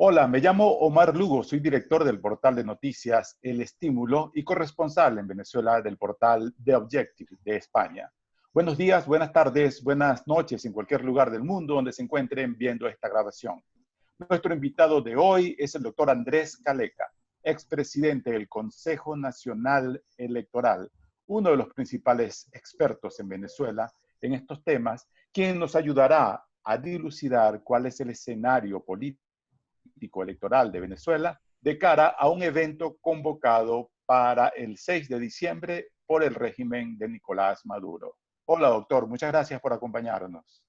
Hola, me llamo Omar Lugo, soy director del portal de noticias El Estímulo y corresponsal en Venezuela del portal The Objective de España. Buenos días, buenas tardes, buenas noches en cualquier lugar del mundo donde se encuentren viendo esta grabación. Nuestro invitado de hoy es el doctor Andrés Caleca, expresidente del Consejo Nacional Electoral, uno de los principales expertos en Venezuela en estos temas, quien nos ayudará a dilucidar cuál es el escenario político electoral de Venezuela de cara a un evento convocado para el 6 de diciembre por el régimen de Nicolás Maduro. Hola, doctor. Muchas gracias por acompañarnos.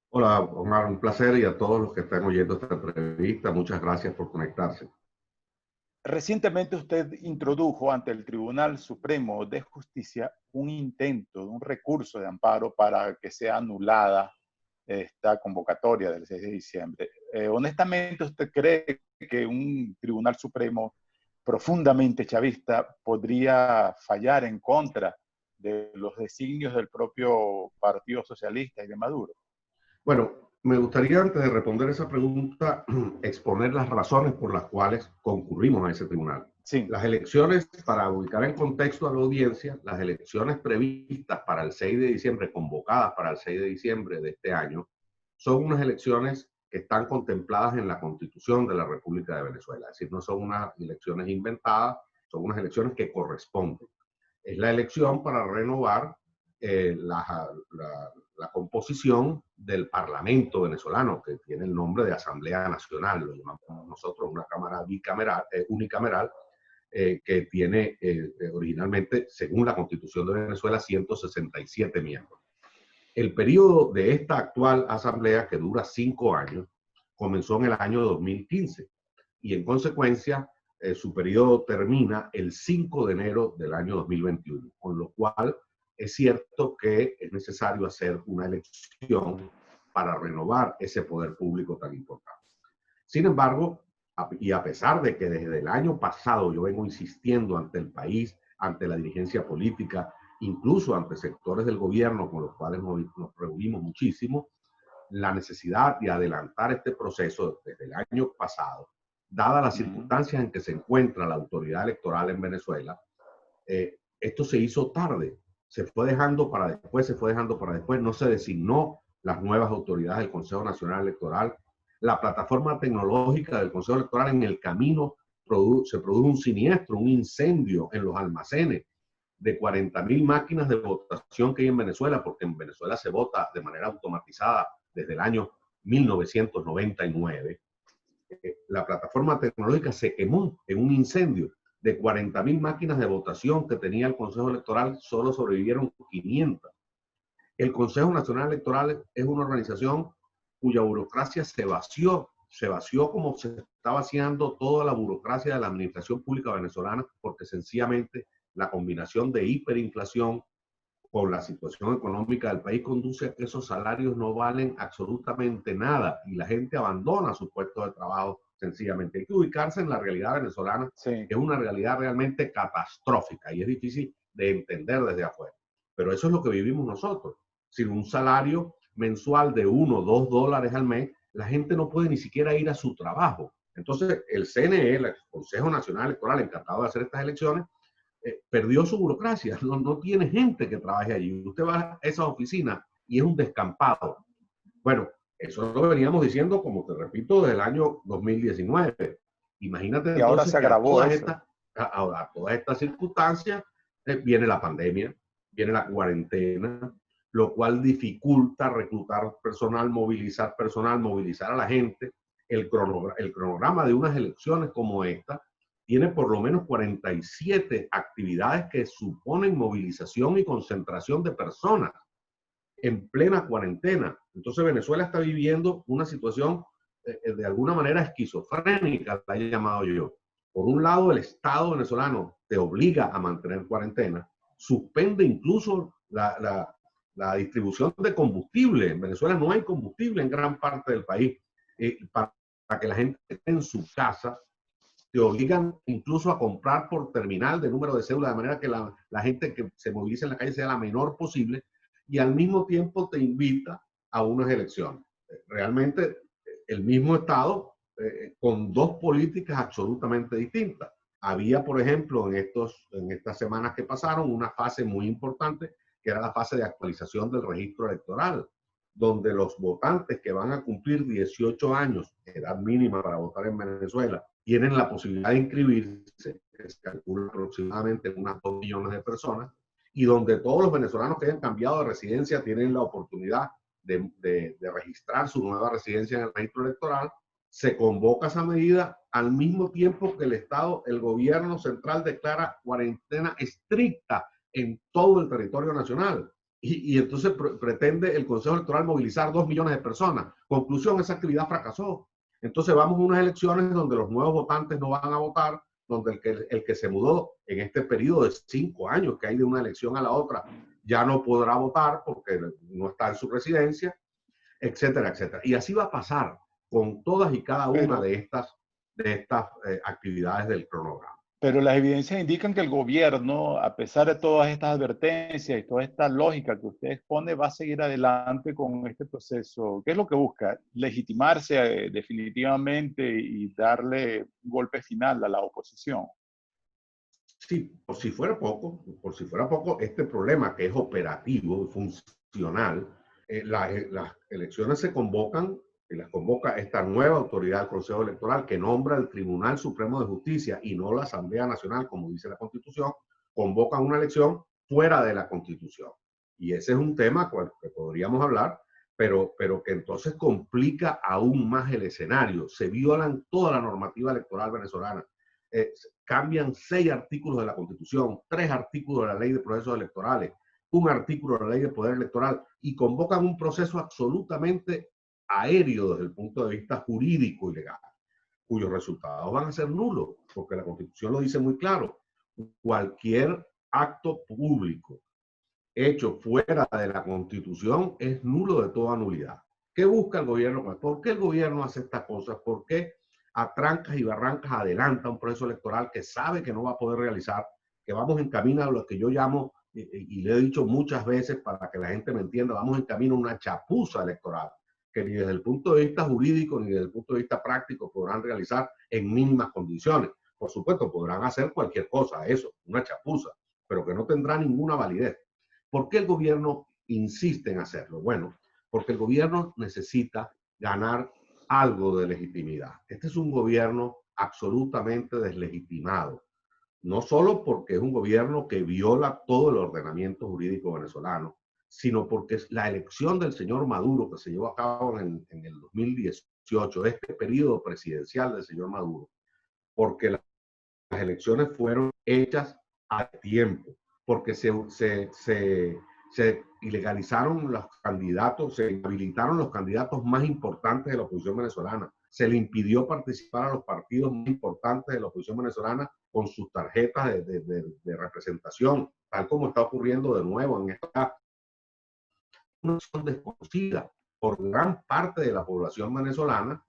Hola, Omar, un placer, y a todos los que están oyendo esta entrevista, muchas gracias por conectarse. Recientemente usted introdujo ante el Tribunal Supremo de Justicia un intento, un recurso de amparo para que sea anulada esta convocatoria del 6 de diciembre. Honestamente, ¿usted cree que un Tribunal Supremo profundamente chavista podría fallar en contra de los designios del propio Partido Socialista y de Maduro? Bueno, me gustaría, antes de responder esa pregunta, exponer las razones por las cuales concurrimos a ese tribunal. Sí. Las elecciones, para ubicar en contexto a la audiencia, las elecciones previstas para el 6 de diciembre, convocadas para el 6 de diciembre de este año, son unas elecciones que están contempladas en la Constitución de la República de Venezuela. Es decir, no son unas elecciones inventadas, son unas elecciones que corresponden. Es la elección para renovar la composición del Parlamento venezolano, que tiene el nombre de Asamblea Nacional, lo llamamos nosotros una cámara bicameral, unicameral, que tiene originalmente, según la Constitución de Venezuela, 167 miembros. El periodo de esta actual asamblea, que dura 5 años, comenzó en el año 2015 y en consecuencia su periodo termina el 5 de enero del año 2021, con lo cual es cierto que es necesario hacer una elección para renovar ese poder público tan importante. Sin embargo, y a pesar de que desde el año pasado yo vengo insistiendo ante el país, ante la dirigencia política, incluso ante sectores del gobierno con los cuales nos reunimos muchísimo, la necesidad de adelantar este proceso desde el año pasado, dadas las circunstancias en que se encuentra la autoridad electoral en Venezuela, esto se hizo tarde, se fue dejando para después, no se designó las nuevas autoridades del Consejo Nacional Electoral, la plataforma tecnológica del Consejo Electoral en el camino se produjo un siniestro, un incendio en los almacenes de 40.000 máquinas de votación que hay en Venezuela, porque en Venezuela se vota de manera automatizada desde el año 1999. La plataforma tecnológica se quemó en un incendio. De 40.000 máquinas de votación que tenía el Consejo Electoral, solo sobrevivieron 500. El Consejo Nacional Electoral es una organización cuya burocracia se vació como se está vaciando toda la burocracia de la administración pública venezolana, porque sencillamente la combinación de hiperinflación con la situación económica del país conduce a que esos salarios no valen absolutamente nada y la gente abandona su puesto de trabajo sencillamente. Hay que ubicarse en la realidad venezolana, Sí. que es una realidad realmente catastrófica y es difícil de entender desde afuera. Pero eso es lo que vivimos nosotros. Sin un salario mensual de $1 o $2 al mes, la gente no puede ni siquiera ir a su trabajo. Entonces, el CNE, el Consejo Nacional Electoral, encargado de hacer estas elecciones, perdió su burocracia, no tiene gente que trabaje allí. Usted va a esa oficina y es un descampado. Bueno, eso lo veníamos diciendo, como te repito, desde el año 2019. Imagínate Y ahora entonces se que agravó eso. a todas estas circunstancias viene la pandemia, viene la cuarentena, lo cual dificulta reclutar personal, movilizar a la gente. El cronograma de unas elecciones como esta tiene por lo menos 47 actividades que suponen movilización y concentración de personas en plena cuarentena. Entonces Venezuela está viviendo una situación de alguna manera esquizofrénica, la he llamado yo. Por un lado, el Estado venezolano te obliga a mantener cuarentena, suspende incluso la distribución de combustible. En Venezuela no hay combustible en gran parte del país. Para que la gente esté en su casa, te obligan incluso a comprar por terminal de número de cédula, de manera que la gente que se movilice en la calle sea la menor posible, y al mismo tiempo te invita a unas elecciones. Realmente el mismo Estado con dos políticas absolutamente distintas. Había, por ejemplo, en estas semanas que pasaron, una fase muy importante, que era la fase de actualización del registro electoral, donde los votantes que van a cumplir 18 años, edad mínima para votar en Venezuela, tienen la posibilidad de inscribirse, que se calcula aproximadamente unas 2 millones de personas, y donde todos los venezolanos que hayan cambiado de residencia tienen la oportunidad de registrar su nueva residencia en el registro electoral. Se convoca esa medida al mismo tiempo que el Estado, el gobierno central declara cuarentena estricta en todo el territorio nacional. Y entonces pretende el Consejo Electoral movilizar 2 millones de personas. Conclusión, esa actividad fracasó. Entonces vamos a unas elecciones donde los nuevos votantes no van a votar, donde el que se mudó en este periodo de 5 años que hay de una elección a la otra ya no podrá votar porque no está en su residencia, etcétera, etcétera. Y así va a pasar con todas y cada una de estas actividades del cronograma. Pero las evidencias indican que el gobierno, a pesar de todas estas advertencias y toda esta lógica que usted expone, va a seguir adelante con este proceso. ¿Qué es lo que busca? Legitimarse definitivamente y darle un golpe final a la oposición. Sí, por si fuera poco, este problema que es operativo y funcional, las elecciones se convocan y las convoca esta nueva autoridad, el Consejo Electoral, que nombra el Tribunal Supremo de Justicia y no la Asamblea Nacional, como dice la Constitución, convocan una elección fuera de la Constitución. Y ese es un tema que podríamos hablar, pero que entonces complica aún más el escenario. Se violan toda la normativa electoral venezolana. Cambian 6 artículos de la Constitución, 3 artículos de la Ley de Procesos Electorales, un artículo de la Ley de Poder Electoral y convocan un proceso absolutamente aéreo desde el punto de vista jurídico y legal, cuyos resultados van a ser nulos, porque la Constitución lo dice muy claro. Cualquier acto público hecho fuera de la Constitución es nulo de toda nulidad. ¿Qué busca el gobierno? ¿Por qué el gobierno hace estas cosas? ¿Por qué a trancas y barrancas adelanta un proceso electoral que sabe que no va a poder realizar, que vamos en camino a lo que yo llamo, y le he dicho muchas veces para que la gente me entienda, vamos en camino a una chapuza electoral, que ni desde el punto de vista jurídico ni desde el punto de vista práctico podrán realizar en mínimas condiciones? Por supuesto, podrán hacer cualquier cosa, eso, una chapuza, pero que no tendrá ninguna validez. ¿Por qué el gobierno insiste en hacerlo? Bueno, porque el gobierno necesita ganar algo de legitimidad. Este es un gobierno absolutamente deslegitimado, no solo porque es un gobierno que viola todo el ordenamiento jurídico venezolano, sino porque es la elección del señor Maduro que se llevó a cabo en el 2018, este periodo presidencial del señor Maduro, porque las elecciones fueron hechas a tiempo, porque se ilegalizaron los candidatos, se inhabilitaron los candidatos más importantes de la oposición venezolana, se le impidió participar a los partidos más importantes de la oposición venezolana con sus tarjetas de representación, tal como está ocurriendo de nuevo en esta son desconocida por gran parte de la población venezolana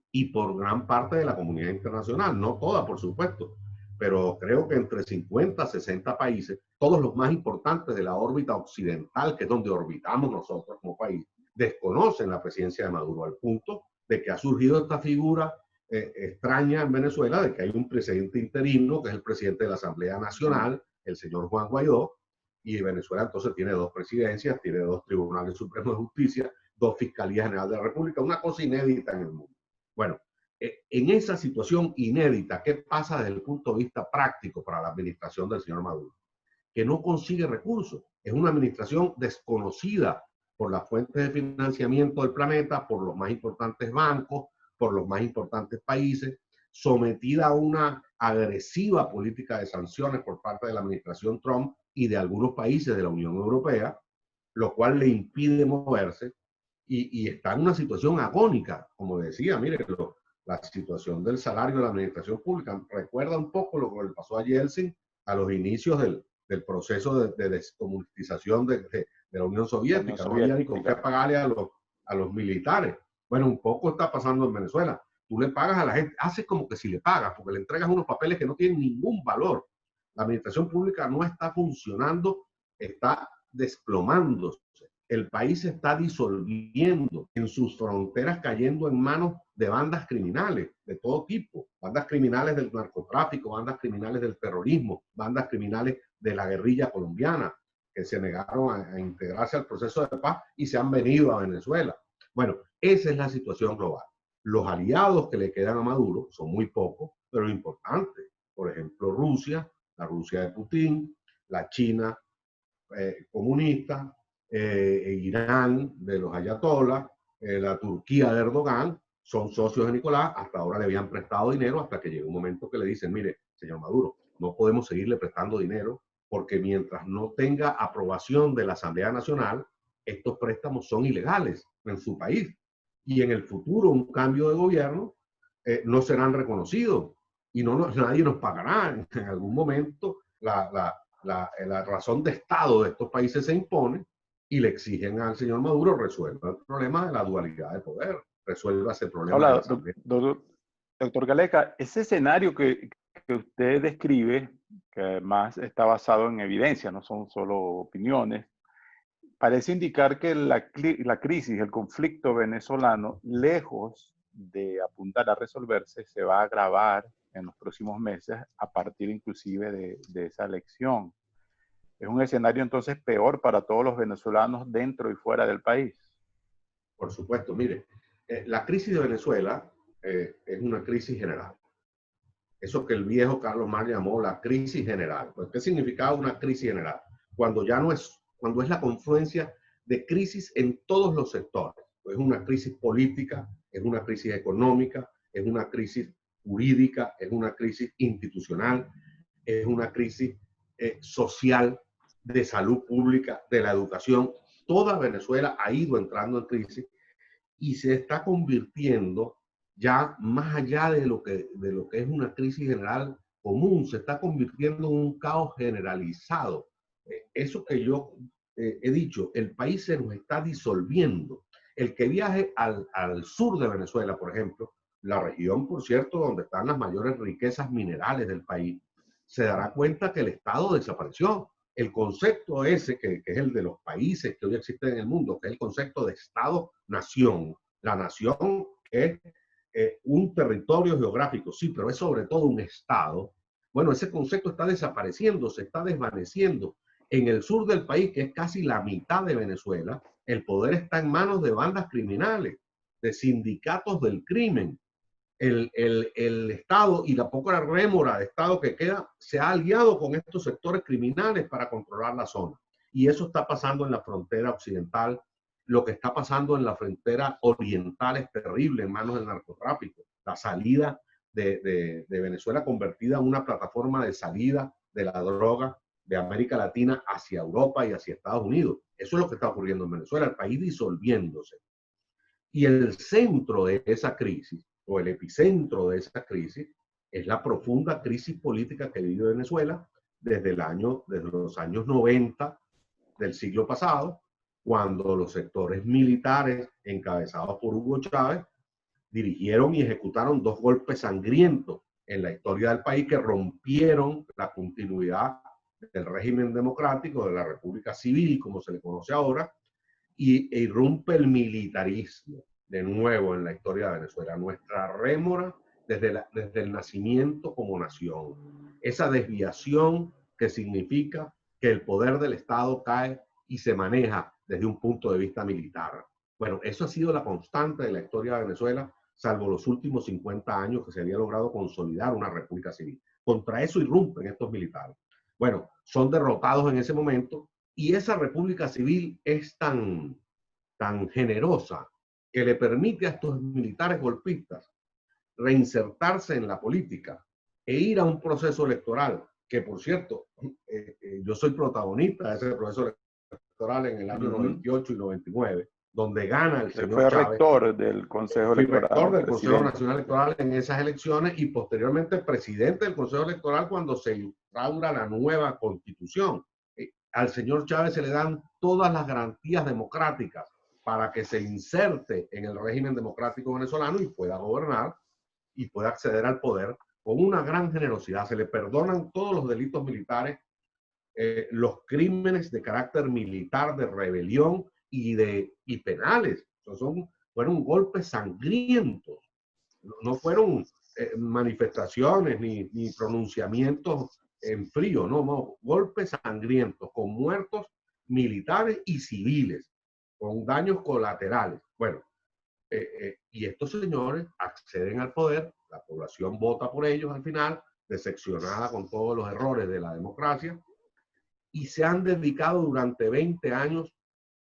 y por gran parte de la comunidad internacional, no toda, por supuesto, pero creo que entre 50 a 60 países, todos los más importantes de la órbita occidental, que es donde orbitamos nosotros como país, desconocen la presidencia de Maduro, al punto de que ha surgido esta figura extraña en Venezuela, de que hay un presidente interino, que es el presidente de la Asamblea Nacional, el señor Juan Guaidó, y Venezuela entonces tiene 2 presidencias, tiene 2 tribunales supremos de justicia, 2 fiscalías generales de la República, una cosa inédita en el mundo. Bueno, en esa situación inédita, ¿qué pasa desde el punto de vista práctico para la administración del señor Maduro? Que no consigue recursos. Es una administración desconocida por las fuentes de financiamiento del planeta, por los más importantes bancos, por los más importantes países, sometida a una agresiva política de sanciones por parte de la administración Trump y de algunos países de la Unión Europea, lo cual le impide moverse y está en una situación agónica. Como decía, mire, la situación del salario de la administración pública recuerda un poco lo que le pasó a Yeltsin a los inicios del proceso de descomunización de la Unión Soviética. No había ni con qué pagarle a los militares. Bueno, un poco está pasando en Venezuela. Tú le pagas a la gente, haces como que si le pagas, porque le entregas unos papeles que no tienen ningún valor. La administración pública no está funcionando, está desplomándose. El país se está disolviendo, en sus fronteras cayendo en manos de bandas criminales de todo tipo, bandas criminales del narcotráfico, bandas criminales del terrorismo, bandas criminales de la guerrilla colombiana, que se negaron a integrarse al proceso de paz y se han venido a Venezuela. Bueno, esa es la situación global. Los aliados que le quedan a Maduro son muy pocos, pero importantes. Por ejemplo, Rusia, la Rusia de Putin, la China comunista, Irán de los ayatolás, la Turquía de Erdogan, son socios de Nicolás. Hasta ahora le habían prestado dinero hasta que llegó un momento que le dicen, mire, señor Maduro, no podemos seguirle prestando dinero porque mientras no tenga aprobación de la Asamblea Nacional, estos préstamos son ilegales en su país. Y en el futuro, un cambio de gobierno, no serán reconocidos y nadie nos pagará. En algún momento la razón de Estado de estos países se impone y le exigen al señor Maduro resuelva el problema de la dualidad de poder, resuelva ese problema de la Ahora, Asamblea. doctor Galeca, ese escenario que usted describe, que además está basado en evidencia, no son solo opiniones, parece indicar que la crisis, el conflicto venezolano, lejos de apuntar a resolverse, se va a agravar en los próximos meses a partir inclusive de esa elección. Es un escenario entonces peor para todos los venezolanos dentro y fuera del país. Por supuesto, mire, la crisis de Venezuela es una crisis general. Eso que el viejo Carlos Marx llamó la crisis general. Pues, ¿qué significaba una crisis general? Cuando es la confluencia de crisis en todos los sectores. Pues es una crisis política, es una crisis económica, es una crisis jurídica, es una crisis institucional, es una crisis social, de salud pública, de la educación. Toda Venezuela ha ido entrando en crisis y se está convirtiendo ya más allá de lo que es una crisis general común, se está convirtiendo en un caos generalizado. Eso que yo he dicho, el país se nos está disolviendo. El que viaje al sur de Venezuela, por ejemplo, la región, por cierto, donde están las mayores riquezas minerales del país, se dará cuenta que el Estado desapareció. El concepto ese, que es el de los países que hoy existen en el mundo, que es el concepto de Estado-nación. La nación es un territorio geográfico, sí, pero es sobre todo un Estado. Bueno, ese concepto está desapareciendo, se está desvaneciendo. En el sur del país, que es casi la mitad de Venezuela, el poder está en manos de bandas criminales, de sindicatos del crimen. El Estado y la poca rémora de Estado que queda se ha aliado con estos sectores criminales para controlar la zona. Y eso está pasando en la frontera occidental. Lo que está pasando en la frontera oriental es terrible en manos del narcotráfico. La salida de Venezuela convertida en una plataforma de salida de la droga de América Latina hacia Europa y hacia Estados Unidos. Eso es lo que está ocurriendo en Venezuela, el país disolviéndose. Y el centro de esa crisis, o el epicentro de esa crisis, es la profunda crisis política que vive Venezuela desde los años 90 del siglo pasado, cuando los sectores militares encabezados por Hugo Chávez dirigieron y ejecutaron 2 golpes sangrientos en la historia del país que rompieron la continuidad del régimen democrático, de la República Civil, como se le conoce ahora, y irrumpe el militarismo de nuevo en la historia de Venezuela. Nuestra rémora desde el nacimiento como nación. Esa desviación que significa que el poder del Estado cae y se maneja desde un punto de vista militar. Bueno, eso ha sido la constante de la historia de Venezuela, salvo los últimos 50 años que se había logrado consolidar una república civil. Contra eso irrumpen estos militares. Bueno, son derrotados en ese momento y esa república civil es tan generosa que le permite a estos militares golpistas reinsertarse en la política e ir a un proceso electoral, que por cierto, yo soy protagonista de ese proceso electoral en el año 98 y 99, donde gana el señor fue Chávez. Rector del Consejo Electoral. Fui rector del Consejo Nacional Electoral en esas elecciones y posteriormente presidente del Consejo Electoral cuando se instaura la nueva constitución. Al señor Chávez se le dan todas las garantías democráticas para que se inserte en el régimen democrático venezolano y pueda gobernar y pueda acceder al poder con una gran generosidad. Se le perdonan todos los delitos militares, los crímenes de carácter militar, de rebelión y penales. Fueron golpes sangrientos, no fueron manifestaciones ni pronunciamientos en frío, no, golpes sangrientos con muertos militares y civiles, con daños colaterales. Bueno, y estos señores acceden al poder, la población vota por ellos al final, decepcionada con todos los errores de la democracia, y se han dedicado durante 20 años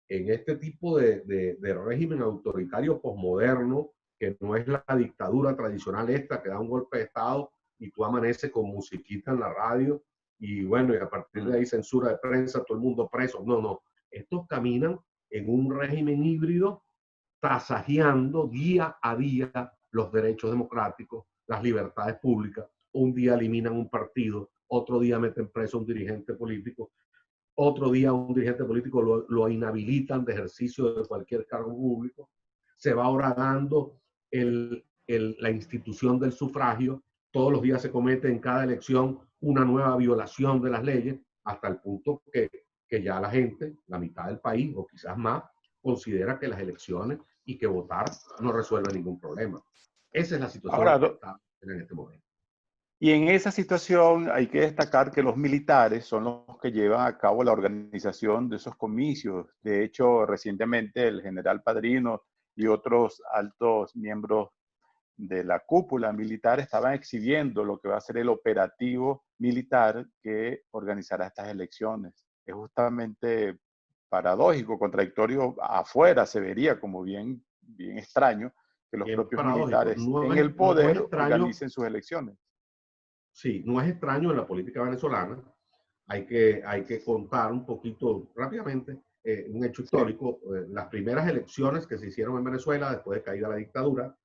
en este tipo de régimen autoritario posmoderno, que no es la dictadura tradicional esta, que da un golpe de Estado y tú amaneces con musiquita en la radio y bueno, y a partir de ahí censura de prensa, todo el mundo preso. No, estos caminan en un régimen híbrido, tasajeando día a día los derechos democráticos, las libertades públicas. Un día eliminan un partido, otro día meten preso a un dirigente político, otro día un dirigente político lo inhabilitan de ejercicio de cualquier cargo público, se va horadando la institución del sufragio, todos los días se comete en cada elección una nueva violación de las leyes, hasta el punto que ya la gente, la mitad del país o quizás más, considera que las elecciones y que votar no resuelve ningún problema. Esa es la situación Ahora, que está en este momento. y en esa situación hay que destacar que los militares son los que llevan a cabo la organización de esos comicios. De hecho, recientemente el general Padrino y otros altos miembros de la cúpula militar estaban exhibiendo lo que va a ser el operativo militar que organizará estas elecciones. Es justamente paradójico, contradictorio. Afuera se vería como bien extraño que los Bien propios paradójico. militares en el No es poder extraño. organicen sus elecciones. Sí, no es extraño en la política venezolana. Hay que contar un poquito rápidamente un hecho Sí. histórico. Las primeras elecciones que se hicieron en Venezuela después de caída la dictadura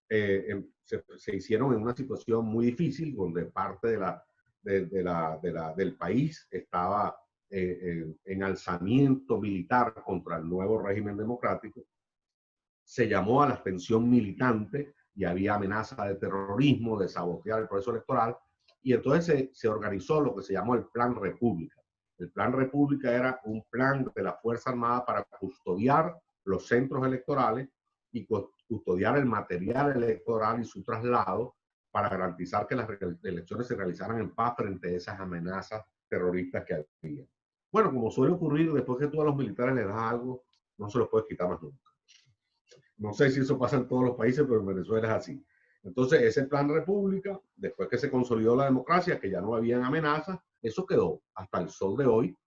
se hicieron en una situación muy difícil, donde parte del país estaba en alzamiento militar contra el nuevo régimen democrático. Se llamó a la abstención militante y había amenaza de terrorismo, de sabotear el proceso electoral, y entonces se organizó lo que se llamó el Plan República. El Plan República era un plan de la Fuerza Armada para custodiar los centros electorales y custodiar el material electoral y su traslado para garantizar que las elecciones se realizaran en paz frente a esas amenazas terroristas que había. Bueno, como suele ocurrir, después que tú a los militares les das algo, no se los puedes quitar más nunca. No sé si eso pasa en todos los países, pero en Venezuela es así. Entonces, ese plan república, después que se consolidó la democracia, que ya no habían amenazas, eso quedó hasta el sol de hoy.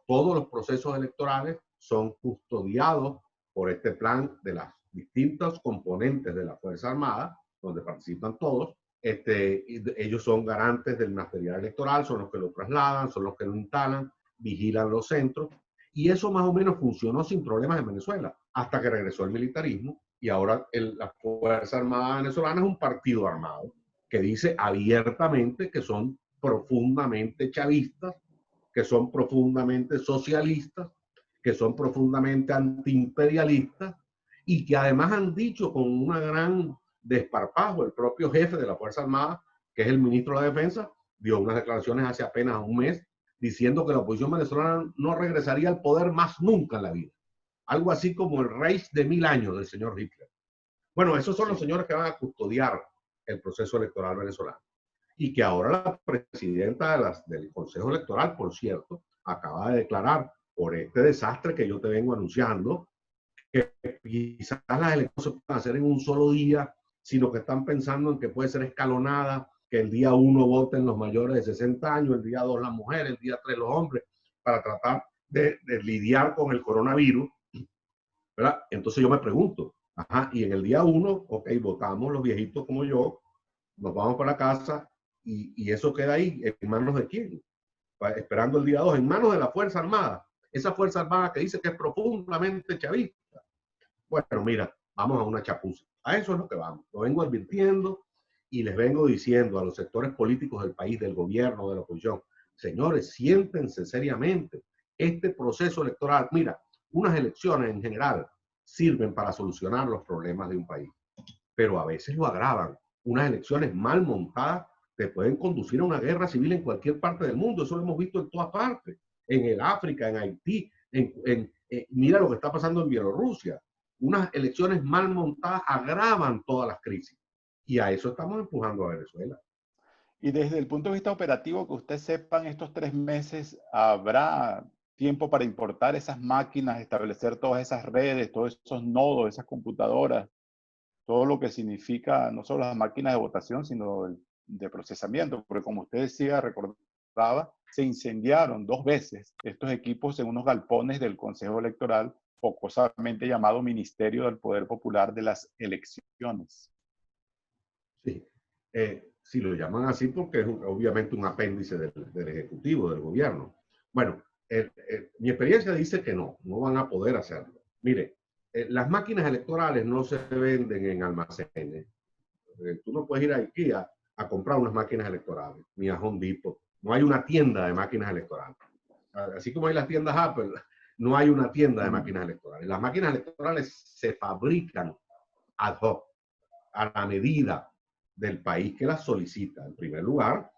Todos los procesos electorales son custodiados por este plan de las distintos componentes de la Fuerza Armada, donde participan todos. Ellos son garantes del material electoral, son los que lo trasladan, son los que lo instalan, vigilan los centros. Y eso más o menos funcionó sin problemas en Venezuela, hasta que regresó el militarismo y ahora la Fuerza Armada Venezolana es un partido armado que dice abiertamente que son profundamente chavistas, que son profundamente socialistas, que son profundamente antiimperialistas y que además han dicho con una gran desparpajo, el propio jefe de la Fuerza Armada, que es el ministro de la Defensa, dio unas declaraciones hace apenas un mes diciendo que la oposición venezolana no regresaría al poder más nunca en la vida. Algo así como el Reich de 1000 años del señor Hitler. Bueno, esos son los señores que van a custodiar el proceso electoral venezolano. Y que ahora la presidenta del Consejo Electoral, por cierto, acaba de declarar por este desastre que yo te vengo anunciando, que quizás las elecciones no se puedan hacer en un solo día, sino que están pensando en que puede ser escalonada, que el día 1 voten los mayores de 60 años, el día 2 las mujeres, el día 3 los hombres, para tratar de lidiar con el coronavirus, ¿verdad? Entonces yo me pregunto, ajá, y en el día 1, ok, votamos los viejitos como yo, nos vamos para casa y eso queda ahí, ¿en manos de quién? Esperando el día 2, en manos de la Fuerza Armada. Esa Fuerza Armada que dice que es profundamente chavista. Bueno, mira, vamos a una chapuza. A eso es lo que vamos. Lo vengo advirtiendo y les vengo diciendo a los sectores políticos del país, del gobierno, de la oposición, señores, siéntense seriamente. Este proceso electoral, mira, unas elecciones en general sirven para solucionar los problemas de un país, pero a veces lo agravan. Unas elecciones mal montadas te pueden conducir a una guerra civil en cualquier parte del mundo. Eso lo hemos visto en todas partes. En el África, en Haití, Mira lo que está pasando en Bielorrusia. Unas elecciones mal montadas agravan todas las crisis. Y a eso estamos empujando a Venezuela. Y desde el punto de vista operativo, que usted sepa, en estos 3 meses, ¿habrá tiempo para importar esas máquinas, establecer todas esas redes, todos esos nodos, esas computadoras, todo lo que significa no solo las máquinas de votación, sino de procesamiento? Porque como usted decía, recordaba, se incendiaron 2 veces estos equipos en unos galpones del Consejo Electoral, jocosamente llamado Ministerio del Poder Popular de las Elecciones. Sí. Si lo llaman así porque es obviamente un apéndice del Ejecutivo, del gobierno. Bueno, mi experiencia dice que no van a poder hacerlo. Mire, las máquinas electorales no se venden en almacenes. Tú no puedes ir a IKEA a comprar unas máquinas electorales, ni a Home Depot. No hay una tienda de máquinas electorales. Así como hay las tiendas Apple, no hay una tienda de máquinas electorales. Las máquinas electorales se fabrican ad hoc, a la medida del país que las solicita. En primer lugar,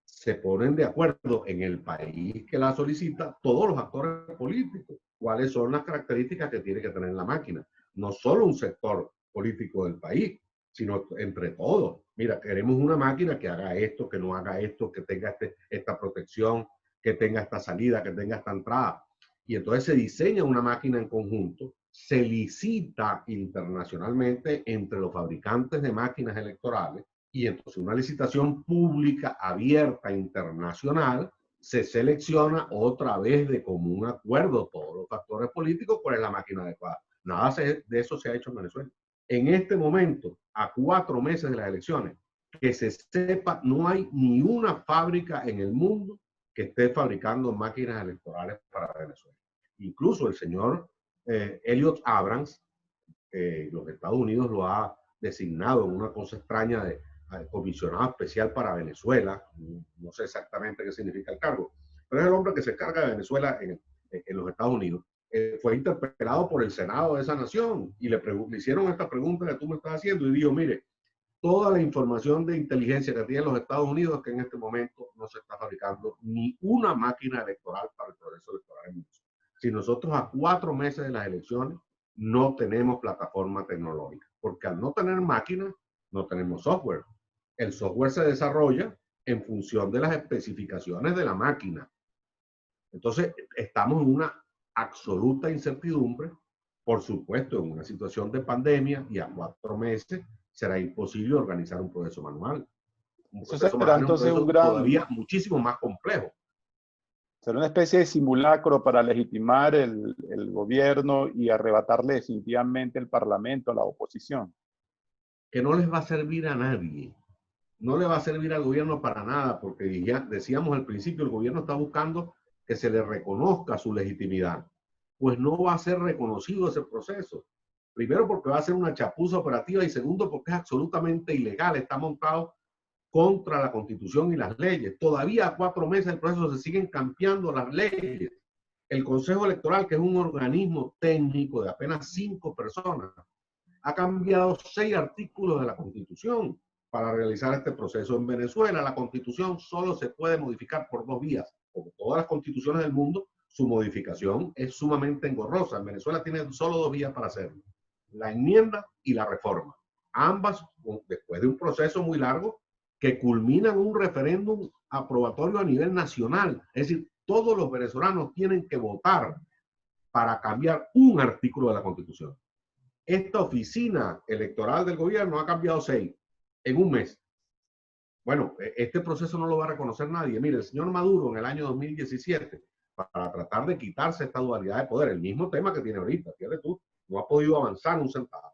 se ponen de acuerdo en el país que la solicita todos los actores políticos. ¿Cuáles son las características que tiene que tener la máquina? No solo un sector político del país, sino entre todos. Mira, queremos una máquina que haga esto, que no haga esto, que tenga esta protección, que tenga esta salida, que tenga esta entrada. Y entonces se diseña una máquina en conjunto, se licita internacionalmente entre los fabricantes de máquinas electorales y entonces una licitación pública abierta internacional se selecciona otra vez de común acuerdo todos los factores políticos cuál es la máquina adecuada. Nada de eso se ha hecho en Venezuela. En este momento, a 4 meses de las elecciones, que se sepa, no hay ni una fábrica en el mundo que esté fabricando máquinas electorales para Venezuela. Incluso el señor Elliot Abrams, los Estados Unidos lo ha designado en una cosa extraña de comisionado especial para Venezuela. No sé exactamente qué significa el cargo, pero es el hombre que se encarga de Venezuela en los Estados Unidos. Fue interpelado por el Senado de esa nación y le hicieron esta pregunta que tú me estás haciendo y dijo, mire, toda la información de inteligencia que tienen los Estados Unidos es que en este momento no se está fabricando ni una máquina electoral para el proceso electoral en Venezuela. Si nosotros a 4 meses de las elecciones no tenemos plataforma tecnológica, porque al no tener máquinas, no tenemos software. El software se desarrolla en función de las especificaciones de la máquina. Entonces, estamos en una absoluta incertidumbre. Por supuesto, en una situación de pandemia y a 4 meses será imposible organizar un proceso manual. Eso será entonces un gran... todavía muchísimo más complejo. Será una especie de simulacro para legitimar el gobierno y arrebatarle definitivamente el parlamento a la oposición. Que no les va a servir a nadie. No le va a servir al gobierno para nada, porque ya decíamos al principio, el gobierno está buscando que se le reconozca su legitimidad. Pues no va a ser reconocido ese proceso. Primero porque va a ser una chapuza operativa y segundo porque es absolutamente ilegal, está montado contra la Constitución y las leyes. Todavía a 4 meses del proceso se siguen cambiando las leyes. El Consejo Electoral, que es un organismo técnico de apenas 5 personas, ha cambiado 6 artículos de la Constitución para realizar este proceso. En Venezuela, la Constitución solo se puede modificar por 2 vías. Como todas las constituciones del mundo, su modificación es sumamente engorrosa. En Venezuela tiene solo 2 vías para hacerlo: la enmienda y la reforma. Ambas, después de un proceso muy largo, que culmina en un referéndum aprobatorio a nivel nacional. Es decir, todos los venezolanos tienen que votar para cambiar un artículo de la Constitución. Esta oficina electoral del gobierno ha cambiado 6 en un mes. Bueno, este proceso no lo va a reconocer nadie. Mire, el señor Maduro en el año 2017, para tratar de quitarse esta dualidad de poder, el mismo tema que tiene ahorita, fíjate tú, no ha podido avanzar un centavo,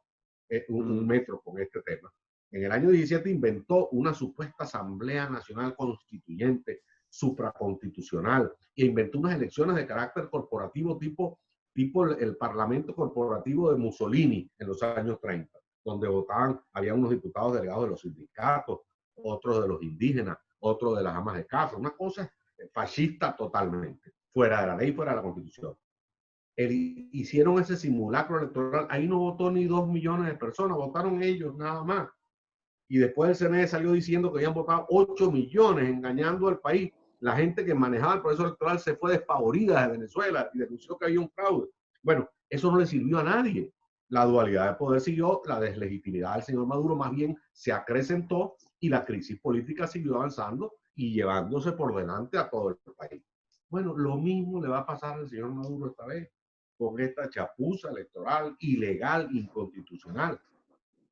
un metro con este tema. En el año 17 inventó una supuesta Asamblea Nacional Constituyente, supraconstitucional, e inventó unas elecciones de carácter corporativo tipo el Parlamento Corporativo de Mussolini en los años 30, donde votaban, había unos diputados delegados de los sindicatos, otros de los indígenas, otros de las amas de casa, una cosa fascista totalmente, fuera de la ley, fuera de la Constitución. Hicieron ese simulacro electoral, ahí no votó ni 2 millones de personas, votaron ellos nada más. Y después el CNE salió diciendo que habían votado 8 millones, engañando al país. La gente que manejaba el proceso electoral se fue despavorida de Venezuela y denunció que había un fraude. Bueno, eso no le sirvió a nadie. La dualidad de poder siguió, la deslegitimidad del señor Maduro más bien se acrecentó y la crisis política siguió avanzando y llevándose por delante a todo el país. Bueno, lo mismo le va a pasar al señor Maduro esta vez, con esta chapuza electoral ilegal, inconstitucional.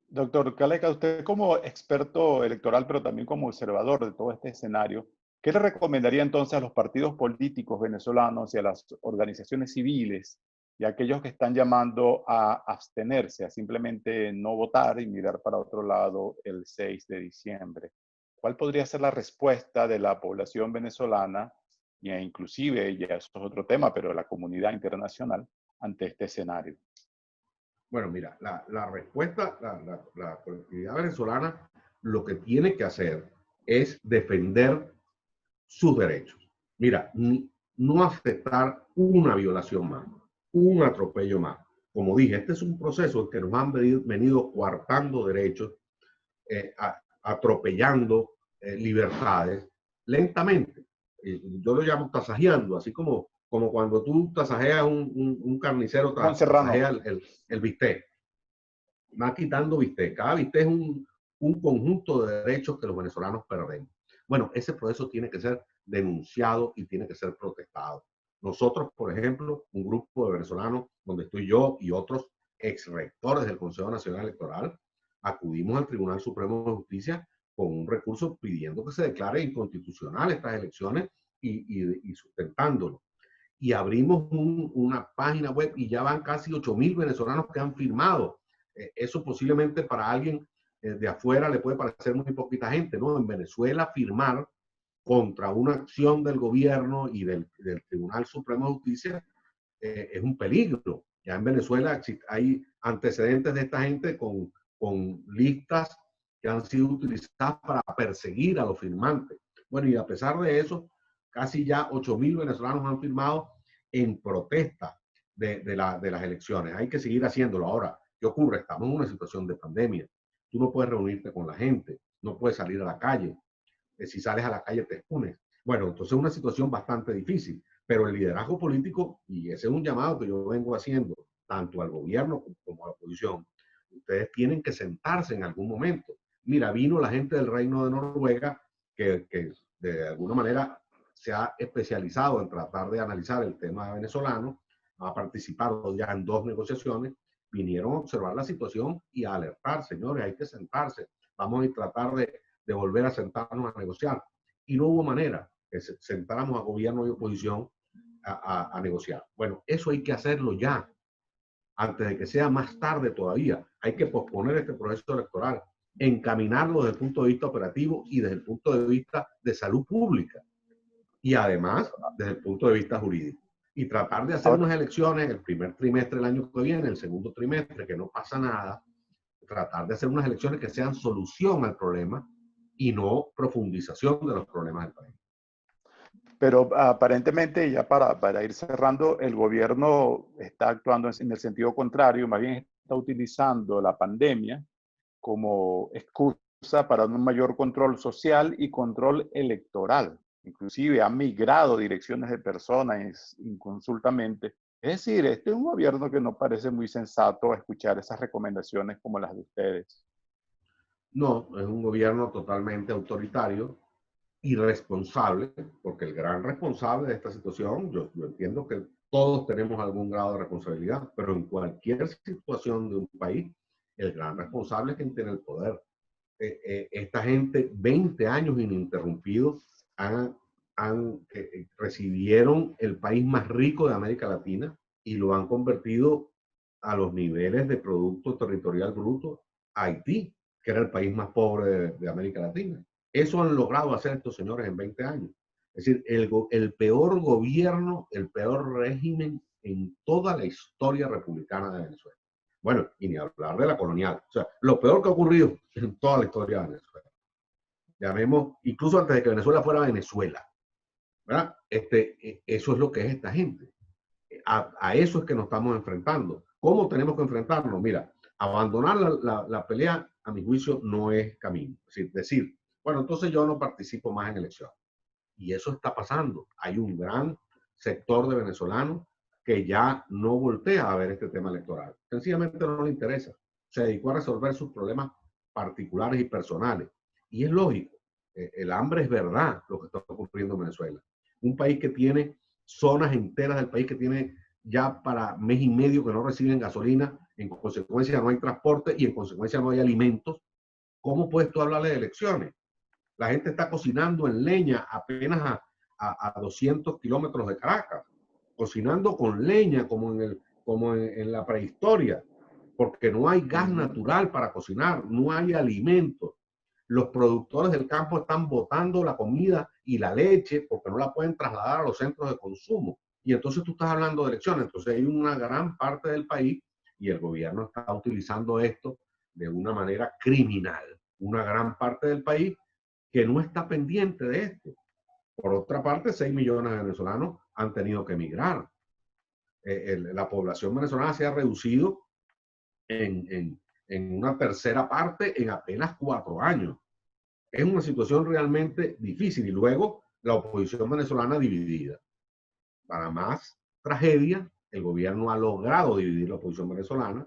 Doctor Caleca, usted como experto electoral, pero también como observador de todo este escenario, ¿qué le recomendaría entonces a los partidos políticos venezolanos y a las organizaciones civiles y a aquellos que están llamando a abstenerse, a simplemente no votar y mirar para otro lado el 6 de diciembre? ¿Cuál podría ser la respuesta de la población venezolana e inclusive, ya eso es otro tema, pero de la comunidad internacional ante este escenario? Bueno, mira, la respuesta, la colectividad venezolana lo que tiene que hacer es defender sus derechos. Mira, no aceptar una violación más, un atropello más. Como dije, este es un proceso en que nos han venido coartando derechos, atropellando libertades lentamente. Yo lo llamo tasajeando, así como cuando tú tasajeas un carnicero, Juan tasajea Serrano. el bistec. Va quitando bistec. Cada bistec es un conjunto de derechos que los venezolanos perdemos. Bueno, ese proceso tiene que ser denunciado y tiene que ser protestado. Nosotros, por ejemplo, un grupo de venezolanos, donde estoy yo y otros ex rectores del Consejo Nacional Electoral, acudimos al Tribunal Supremo de Justicia con un recurso pidiendo que se declare inconstitucional estas elecciones y sustentándolo. Y abrimos una página web y ya van casi 8.000 venezolanos que han firmado. Eso posiblemente para alguien de afuera le puede parecer muy poquita gente, ¿no? En Venezuela firmar contra una acción del gobierno y del Tribunal Supremo de Justicia es un peligro. Ya en Venezuela hay antecedentes de esta gente con listas que han sido utilizadas para perseguir a los firmantes. Bueno, y a pesar de eso, casi ya 8.000 venezolanos han firmado en protesta de las elecciones. Hay que seguir haciéndolo. Ahora, ¿qué ocurre? Estamos en una situación de pandemia. Tú no puedes reunirte con la gente, no puedes salir a la calle. Si sales a la calle te expones. Bueno, entonces es una situación bastante difícil, pero el liderazgo político, y ese es un llamado que yo vengo haciendo, tanto al gobierno como a la oposición, ustedes tienen que sentarse en algún momento. Mira, vino la gente del Reino de Noruega, que de alguna manera se ha especializado en tratar de analizar el tema venezolano, ha participado ya en 2 negociaciones, vinieron a observar la situación y a alertar, señores, hay que sentarse, vamos a tratar de volver a sentarnos a negociar. Y no hubo manera que sentáramos a gobierno y oposición a negociar. Bueno, eso hay que hacerlo ya, antes de que sea más tarde todavía. Hay que posponer este proceso electoral, encaminarlo desde el punto de vista operativo y desde el punto de vista de salud pública. Y además, desde el punto de vista jurídico. Y tratar de hacer Ahora, unas elecciones el primer trimestre del año que viene, el segundo trimestre, que no pasa nada. Tratar de hacer unas elecciones que sean solución al problema y no profundización de los problemas del país. pero aparentemente, ya para ir cerrando, el gobierno está actuando en el sentido contrario, más bien está utilizando la pandemia como excusa para un mayor control social y control electoral. Inclusive ha migrado direcciones de personas inconsultamente. Es decir, este es un gobierno que no parece muy sensato a escuchar esas recomendaciones como las de ustedes. No, es un gobierno totalmente autoritario, irresponsable, porque el gran responsable de esta situación, yo entiendo que todos tenemos algún grado de responsabilidad, pero en cualquier situación de un país, el gran responsable es quien tiene el poder. Esta gente, 20 años ininterrumpidos, recibieron el país más rico de América Latina y lo han convertido a los niveles de Producto Territorial Bruto a Haití, que era el país más pobre de América Latina. Eso han logrado hacer estos señores en 20 años. Es decir, el peor gobierno, el peor régimen en toda la historia republicana de Venezuela. Bueno, y ni hablar de la colonial. O sea, lo peor que ha ocurrido en toda la historia de Venezuela. Llamemos, incluso antes de que Venezuela fuera Venezuela. ¿Verdad? Eso es lo que es esta gente. A eso es que nos estamos enfrentando. ¿Cómo tenemos que enfrentarnos? Mira, abandonar la pelea, a mi juicio, no es camino. Es decir, bueno, entonces yo no participo más en elecciones. Y eso está pasando. Hay un gran sector de venezolanos que ya no voltea a ver este tema electoral. Sencillamente no le interesa. Se dedicó a resolver sus problemas particulares y personales. Y es lógico, el hambre es verdad lo que está ocurriendo en Venezuela. Un país que tiene zonas enteras del país que tiene ya para mes y medio que no reciben gasolina, en consecuencia no hay transporte y en consecuencia no hay alimentos. ¿Cómo puedes tú hablarle de elecciones? La gente está cocinando en leña apenas a 200 kilómetros de Caracas, cocinando con leña como en la prehistoria, porque no hay gas natural para cocinar, no hay alimentos. Los productores del campo están botando la comida y la leche porque no la pueden trasladar a los centros de consumo. Y entonces tú estás hablando de elecciones. Entonces hay una gran parte del país y el gobierno está utilizando esto de una manera criminal. Una gran parte del país que no está pendiente de esto. Por otra parte, 6 millones de venezolanos han tenido que emigrar. La población venezolana se ha reducido en una tercera parte en apenas 4 años. Es una situación realmente difícil. Y luego la oposición venezolana dividida. Para más tragedia, el gobierno ha logrado dividir la oposición venezolana.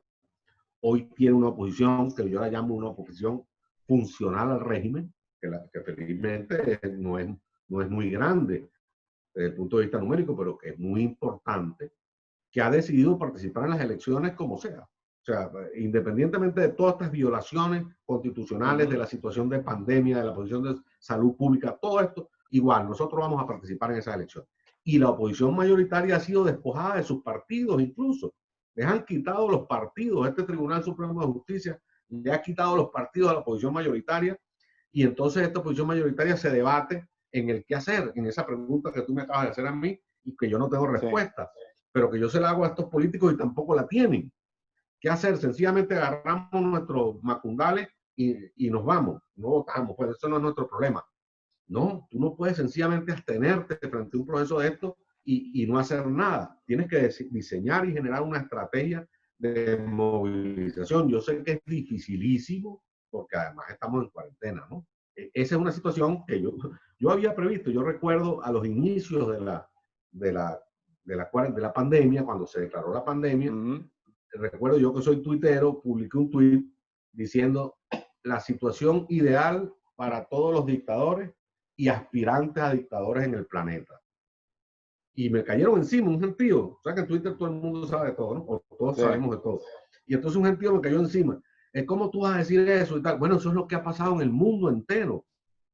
Hoy tiene una oposición que yo la llamo una oposición funcional al régimen, que felizmente no es muy grande desde el punto de vista numérico, pero que es muy importante, que ha decidido participar en las elecciones como sea. O sea, independientemente de todas estas violaciones constitucionales, de la situación de pandemia, de la posición de salud pública, todo esto, igual, nosotros vamos a participar en esas elecciones. Y la oposición mayoritaria ha sido despojada de sus partidos incluso. Les han quitado los partidos. Este Tribunal Supremo de Justicia le ha quitado los partidos a la oposición mayoritaria y entonces esta oposición mayoritaria se debate en el qué hacer, en esa pregunta que tú me acabas de hacer a mí y que yo no tengo respuesta, pero que yo se la hago a estos políticos y tampoco la tienen. ¿Qué hacer? Sencillamente agarramos nuestros macundales y nos vamos, no votamos, pues eso no es nuestro problema. No, tú no puedes sencillamente abstenerte frente a un proceso de esto y no hacer nada. Tienes que diseñar y generar una estrategia de movilización. Yo sé que es dificilísimo porque además estamos en cuarentena, ¿no? Esa es una situación que yo había previsto. Yo recuerdo a los inicios de la pandemia, cuando se declaró la pandemia, recuerdo yo que soy tuitero, publiqué un tuit diciendo la situación ideal para todos los dictadores y aspirantes a dictadores en el planeta. Y me cayeron encima un gentío. O sea que en Twitter todo el mundo sabe de todo, ¿no? O todos sabemos de todo. Y entonces un gentío me cayó encima. ¿Cómo tú vas a decir eso y tal? Bueno, eso es lo que ha pasado en el mundo entero.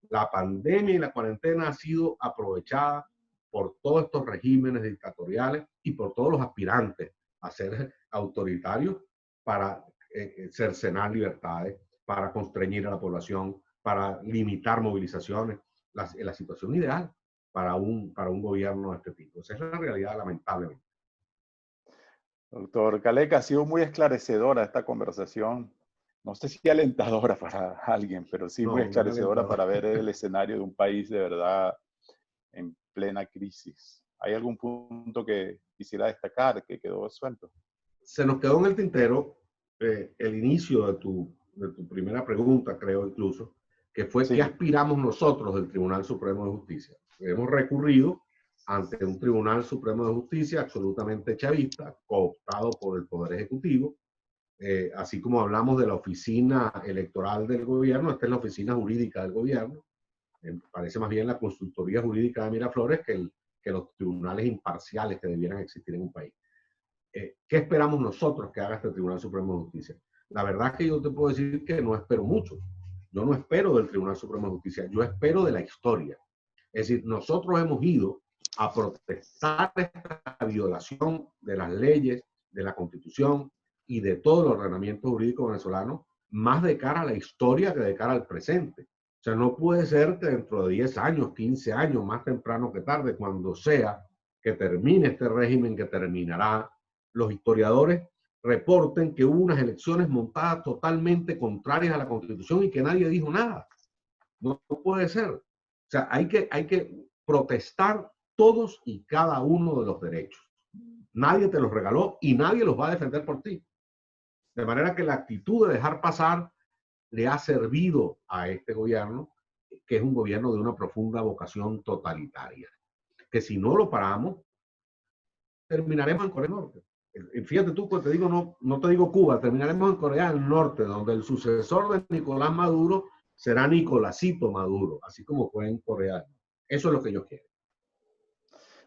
La pandemia y la cuarentena ha sido aprovechada por todos estos regímenes dictatoriales y por todos los aspirantes a ser autoritarios para cercenar libertades, para constreñir a la población, para limitar movilizaciones. La situación ideal para un gobierno de este tipo. Esa es la realidad, lamentablemente. Doctor Caleca, ha sido muy esclarecedora esta conversación. No sé si alentadora para alguien, pero sí muy esclarecedora para ver el escenario de un país de verdad en plena crisis. ¿Hay algún punto que quisiera destacar que quedó suelto? Se nos quedó en el tintero el inicio de tu primera pregunta, creo incluso, que fue ¿qué aspiramos nosotros del Tribunal Supremo de Justicia? Hemos recurrido ante un Tribunal Supremo de Justicia absolutamente chavista, cooptado por el Poder Ejecutivo, así como hablamos de la oficina electoral del gobierno, esta es la oficina jurídica del gobierno, parece más bien la consultoría jurídica de Miraflores que los tribunales imparciales que debieran existir en un país. ¿Qué esperamos nosotros que haga este Tribunal Supremo de Justicia? La verdad es que yo te puedo decir que no espero mucho. Yo no espero del Tribunal Supremo de Justicia, yo espero de la historia. Es decir, nosotros hemos ido a protestar esta violación de las leyes, de la Constitución y de todo el ordenamiento jurídico venezolano, más de cara a la historia que de cara al presente. O sea, no puede ser que dentro de 10 años, 15 años, más temprano que tarde, cuando sea que termine este régimen, que terminará, los historiadores reporten que hubo unas elecciones montadas totalmente contrarias a la Constitución y que nadie dijo nada. No puede ser. O sea, hay que protestar todos y cada uno de los derechos. Nadie te los regaló y nadie los va a defender por ti. De manera que la actitud de dejar pasar le ha servido a este gobierno, que es un gobierno de una profunda vocación totalitaria. Que si no lo paramos, terminaremos en Corea del Norte. Fíjate tú, pues te digo, no te digo Cuba, terminaremos en Corea del Norte, donde el sucesor de Nicolás Maduro será Nicolásito Maduro, así como fue en Corea. Eso es lo que yo quiero.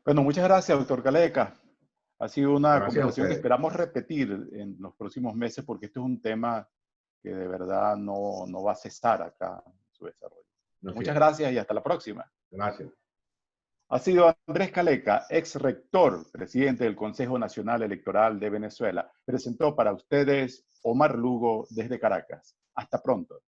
Bueno, muchas gracias, doctor Caleca. Ha sido una Gracias a conversación que ustedes. esperamos repetir en los próximos meses porque este es un tema que de verdad no va a cesar acá en su desarrollo. Así Muchas es. gracias y hasta la próxima. Gracias. Ha sido Andrés Caleca, ex rector, presidente del Consejo Nacional Electoral de Venezuela. Presentó para ustedes Omar Lugo desde Caracas. Hasta pronto.